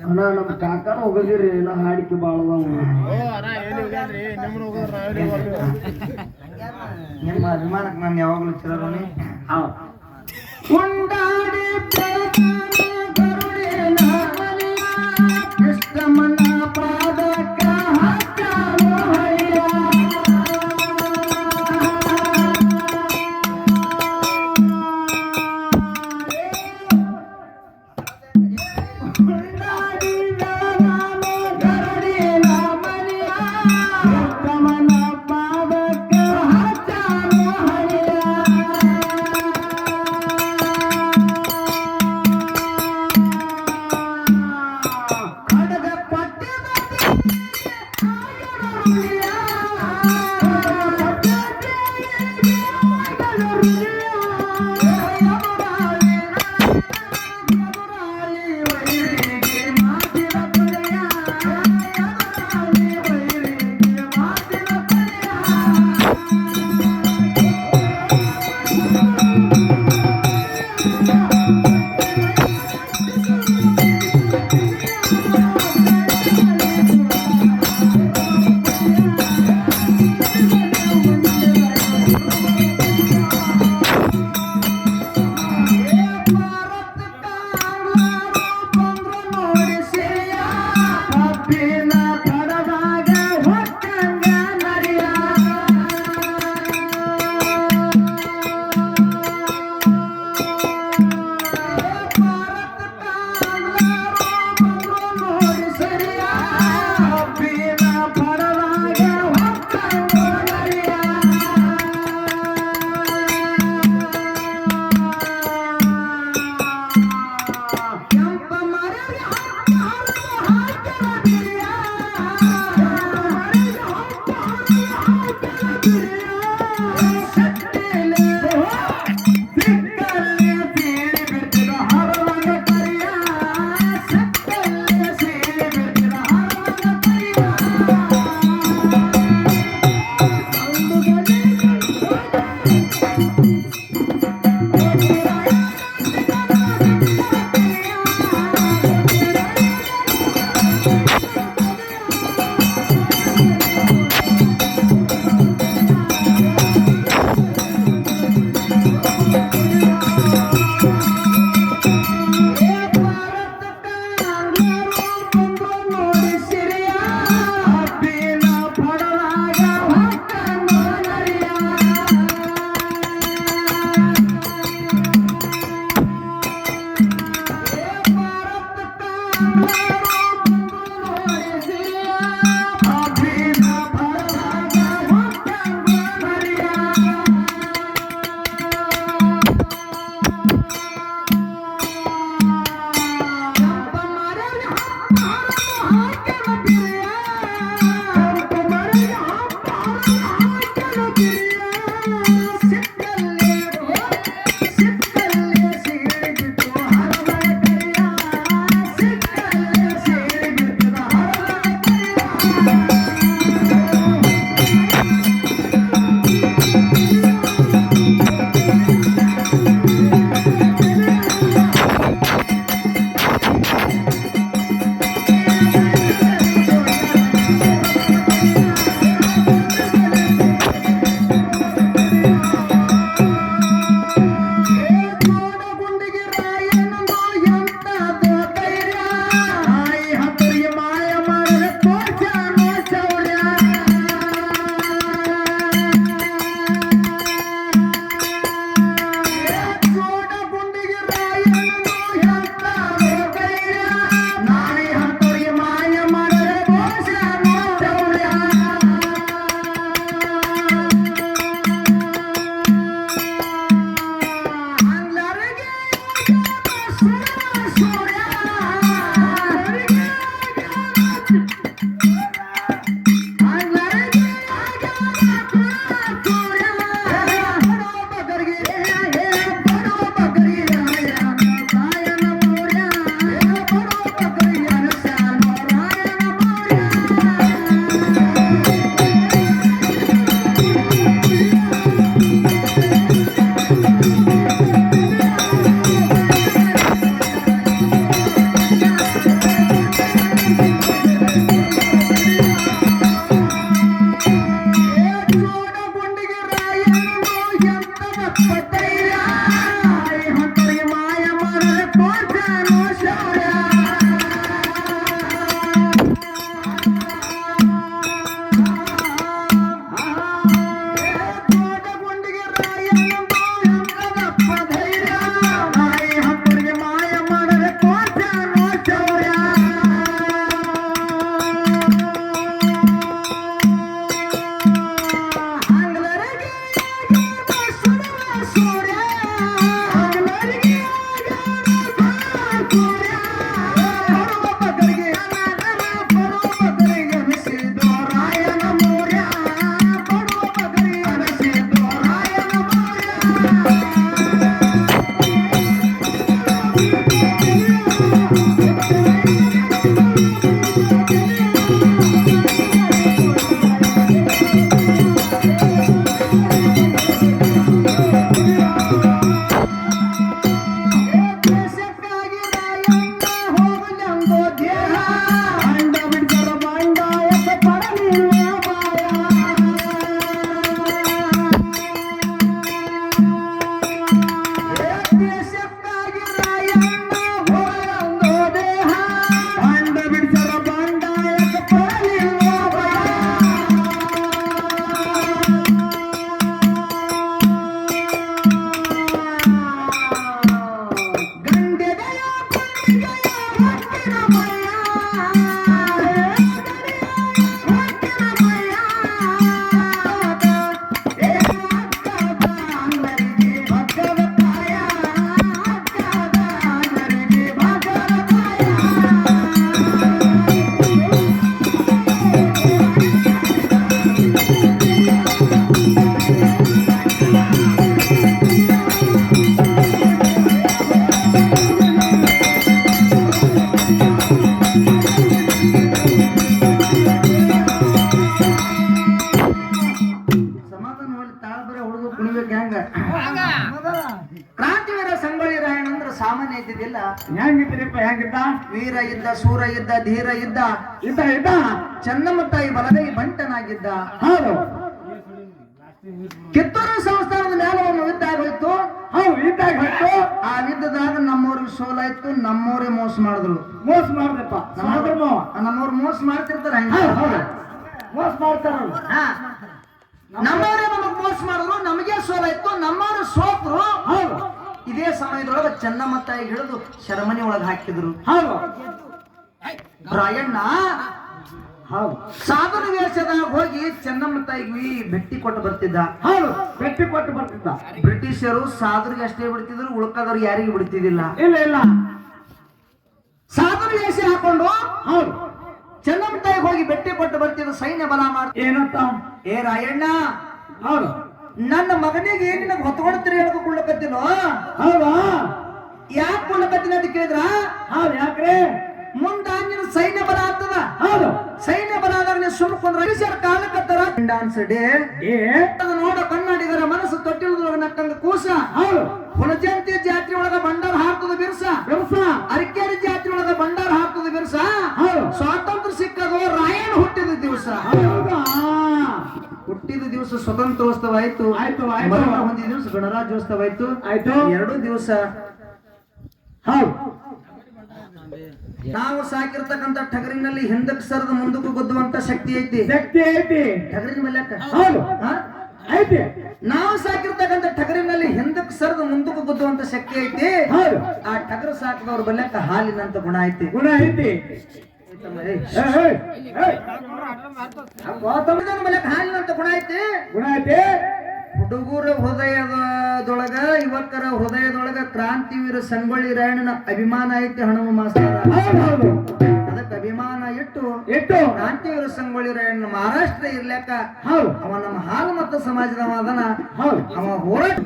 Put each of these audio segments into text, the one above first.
ಅಣ್ಣ ನಮ್ಮ ಕಾಕಾನ ಹೋಗದಿರಿ ನಾ ಹಾಡಿಕೆ ಬಾಳದ ನಿಮ್ಮ ಅಭಿಮಾನಕ್ಕೆ ನಾನು ಯಾವಾಗಲೂ ಚಿರಋಣಿ. ಉಂಡಾಡಿ ಕೃಷ್ಣಮನ ಪಾದಕ ಹಾಕ್ಯಾರೋ ಹಯ್ಯ. ದೇಶಕ್ಕಾಗಿ ರಾಯಣ್ಣ ಹೋಗಂದೋ ದೇಹ ಬಂಡ ಬಿಡಿಸರ ಬಂಡಾಯಕ ಪಡಲಿಲ್ವೋ ಭಯ ಗಂಡೆದೆಯ ಗುಂಡಿಗೆಯ ಹೊಟ್ಟಿನ ಮಯ್ಯ ಹೊಟ್ಟಿನ ಮಯ್ಯ ಸಮಾಧಾನ ಮಾಡಿ ತಾಳ ಬರೀ ಹುಡುಗ ಕುಣಿಬೇಕು ಹೆಂಗ ಕ್ರಾಂತಿವೀರ ಸಂಗೊಳ್ಳಿ ರಾಯಣ್ಣ ಅಂದ್ರೆ ಸಾಮಾನ್ಯ ಇದ್ದಿದ್ದಿಲ್ಲ. ಹೆಂಗಿದ್ದೀರಿಪ್ಪ ಹೆಂಗಿದ್ದ ವೀರ ಇದ್ದ, ಸೂರ ಇದ್ದ, ಧೀರ ಇದ್ದ, ಇದ್ದ ಚೆನ್ನಮ್ಮ ತಾಯಿ ಬಲಗೈ ಬಂಟನಾಗಿದ್ದ. ಹೌದು ಕಿತ್ತೂರು ಸಂಸ್ಥಾನದ ಮೇಲೆ ಒಂದು ಯುದ್ಧ ಆಗೋಯ್ತು. ಹೌದು ಇದ್ದಾಗ ಹೊತ್ತು ಆ ಯುದ್ಧದಾಗ ನಮ್ಮವ್ರಿಗೆ ಸೋಲಾಯ್ತು, ನಮ್ಮವ್ರೇ ಮೋಸ ಮಾಡಿದ್ರು. ಮೋಸ ಮಾಡ್ದಪ್ಪ ನಮ್ಮವ್ರು ಮೋಸ ಮಾಡ್ತಿರ್ತಾರ ಹೌದು ಮೋಸ ಮಾಡ್ತಾರಲ್ಲ ನಮ್ಮವರೇ ನಮಗ್ ಮೋಸ ಮಾಡಿದ್ರು, ನಮಗೆ ಸೋಲಾಯ್ತು, ನಮ್ಮವ್ರು ಸೋತ್ರು. ಹೌದು ಇದೇ ಸಮಯದೊಳಗ ಚೆನ್ನಮ್ಮ ತಾಯಿ ಹಿಡಿದು ಶರಮನಿ ಒಳಗೆ ಹಾಕಿದ್ರು. ಹೌದು ರಾಯಣ್ಣ ಹೌದು ಸಾಧನ ವೇಷದಾಗ ಹೋಗಿ ಚೆನ್ನಮ್ಮ ತಾಯಿಗೆ ಭೇಟಿ ಕೊಟ್ಟು ಬರ್ತಿದ್ದ. ಹೌದು ಭೇಟಿ ಕೊಟ್ಟು ಬರ್ತಿದ್ದ. ಬ್ರಿಟಿಷರು ಸಾಧುರಿಗೆ ಅಷ್ಟೇ ಬಿಡ್ತಿದ್ರು, ಉಳ್ಕದವ್ರು ಯಾರಿಗೂ ಬಿಡ್ತಿದ್ದಿಲ್ಲ. ಇಲ್ಲ ಸಾಧನ ವೇಷ ಹಾಕೊಂಡು ಹೌದು ಚೆನ್ನಮ್ಮ ತಾಯಿಗೆ ಹೋಗಿ ಭೇಟಿ ಕೊಟ್ಟು ಬರ್ತಿದ್ದ. ಸೈನ್ಯ ಬಲ ಮಾಡ್ತ ಏನಂತ ಏ ರಾಯಣ್ಣ, ಹೌದು ನನ್ನ ಮಗನಿಗೆ ನಿನಗೆ ಹೊತ್ಕೊಡ್ತೀರಿ ಹೇಳ್ಕೊಳ್ಳಕತ್ತಿನೋ, ಹೌದಾ ಯಾಕೆ ಕೊಳ್ಳಕತ್ತೀನಿ ಅಂತ ಕೇಳಿದ್ರ, ಹೌದು ಯಾಕ್ರೆ ಮುಂದ ನಿನ್ನ ಸೈನ್ಯ ಬಲ ಆಗ್ತದ. ಹೌದು ಸೈನ್ಯ ಬಲ ಆದಾಗ ನೀವು ಸುಮ್ಮ ಕುಂದ್ರ ಕಾಲಕತ್ತರ ಡಾನ್ಸ್ ಡೇ ನೋಡ ಕನ್ನಡಿಗರ ಮನಸ್ಸು ತೊಟ್ಟಿಲದೊಳಗ ನಕ್ಕಂಗ ಕೂಸ. ಹೌದು ಹುಣಜಂತಿ ಜಾತ್ರೆ ಒಳಗ ಬಂಡಾರ ಹಾರ್ತದ ಬಿರ್ಸ, ಅರಕೇರಿ ಜಾತ್ರೆ ಒಳಗ ಬಂಡಾರ ಹಾರ್ತದ ಬಿರ್ಸ. ಹೌದು ಸ್ವಾತಂತ್ರ್ಯ ಸಿಕ್ಕದು ರಾಯಣ್ಣ ಹುಟ್ಟಿದ ದಿವಸ. ಹೌದಾ ಹುಟ್ಟಿದ ದಿವಸ ಸ್ವತಂತ್ರೋತ್ಸವ ಆಯ್ತು, ಆಯ್ತು ಮರಣ ಹೊಂದಿದ ದಿವಸ ಗಣರಾಜ್ಯೋತ್ಸವ ಆಯ್ತು. ಆಯ್ತು ಎರಡು ದಿವಸ ಹೌದು ನಾವು ಸಾಕಿರ್ತಕ್ಕಂಥ ಟಗರಿನಲ್ಲಿ ಹಿಂದಕ್ಕೆ ಸರದ ಮುಂದಕ್ಕೂ ಗೊದ್ದುವಂತ ಶಕ್ತಿ ಐತಿ. ಶಕ್ತಿ ಐತಿ ಟಗರಿನ ಮಲ್ಯಾಕ ಹೌದು ಐತಿ. ನಾವು ಸಾಕಿರ್ತಕ್ಕಂಥ ಟಗರಿನಲ್ಲಿ ಹಿಂದಕ್ಕೆ ಸರದ ಮುಂದಕ್ಕೂ ಗೊದ್ದುವಂತ ಶಕ್ತಿ ಐತಿ. ಹೌದು ಆ ಟಗರು ಸಾಕಿದವ್ರ ಬಲ್ಯಾಕ ಹಾಲಿನಂತ ಗುಣ ಐತಿ. ಗುಣ ಐತಿ. ಬಲ್ಯಾಕ ಹಾಲಿನಂತ ಗುಣ ಐತಿ. ಗುಣ ಐತಿ. ಹುಡುಗರ ಹೃದಯದೊಳಗ, ಯುವಕರ ಹೃದಯದೊಳಗ ಕ್ರಾಂತಿವೀರ ಸಂಗೊಳ್ಳಿ ರಾಯಣ್ಣನ ಅಭಿಮಾನ ಐತಿ. ಹಣವ ಮಾಸ್ತರ ಹೌದು ಅದಕ್ಕೆ ಅಭಿಮಾನ ಇಟ್ಟು ಕ್ರಾಂತಿವೀರ ಸಂಗೊಳ್ಳಿ ರಾಯಣ್ಣ ಮಹಾರಾಷ್ಟ್ರ ಇರ್ಲಾಕ ಹೌದು ಅವ ನಮ್ಮ ಹಾಲು ಮತ್ತು ಸಮಾಜದವ ಅದನ. ಹೌದು ಅವ ಹೋರಾಟ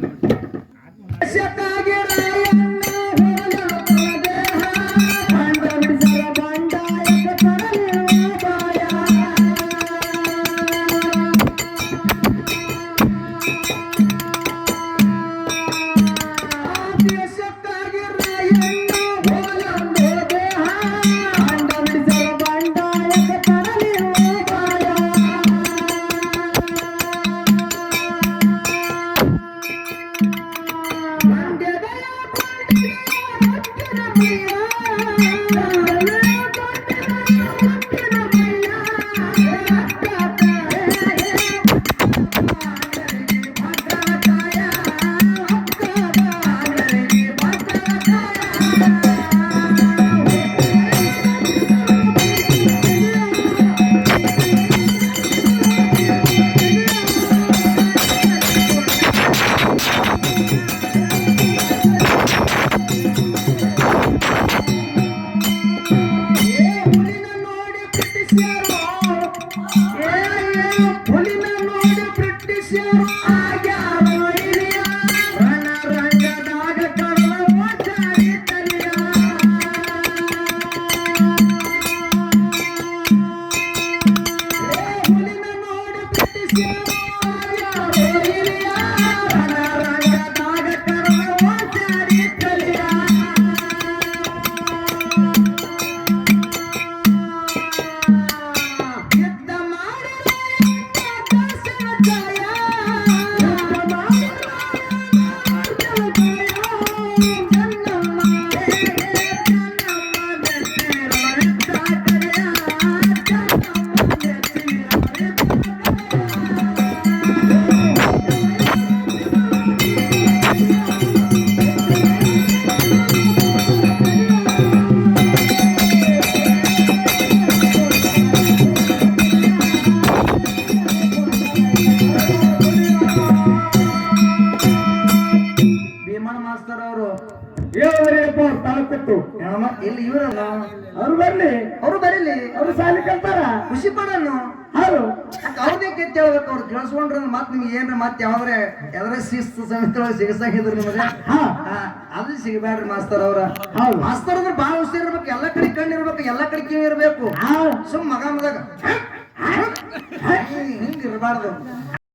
ಹೋದ್ರಿಯಪ್ಪ ಅವ್ರು ತಾಳ ಕೊಟ್ಟು ಹೇಳಮ್ಮ ಇಲ್ಲಿ ಇವರಲ್ಲ ಅವ್ರು ಬರ್ಲಿ ಅವರು ಬರೀಲಿ ಅವ್ರು ಸಾಲಿ ಕಲ್ತಾರ ಖುಷಿ ಪಡನ್ನು ಹೌದು ಅವ್ರದೇ ಕೆತ್ತ ಹೇಳ್ಬೇಕು ಅವ್ರು ಕೇಳಿಸ್ಕೊಂಡ್ರೆ ಮತ್ ನಿಮ್ಗೆ ಏನ್ರ ಮತ್ತೆ ಯಾವ್ದ್ರ ಶಿಸ್ತು ಸಮಿತಿ ಸಿಗಸಾಗಿದ್ರು ನಿಮಗೆ ಹಾ ಅದು ಸಿಗಬೇಡ್ರಿ ಮಾಸ್ತರ್ ಅವ್ರ ಹೌದು ಮಾಸ್ತರ್ ಅಂದ್ರೆ ಬಾಳ ಹುಷಾರ್ ಇರ್ಬೇಕು ಎಲ್ಲಾ ಕಡೆ ಕಣ್ಣು ಇರ್ಬೇಕು ಎಲ್ಲಾ ಕಡೆ ಕಿವಿ ಇರ್ಬೇಕು ಹಾ ಸುಮ್ ಮಗ ಮದಾಗ ಹಿಂಗ್ ಇರಬಾರ್ದು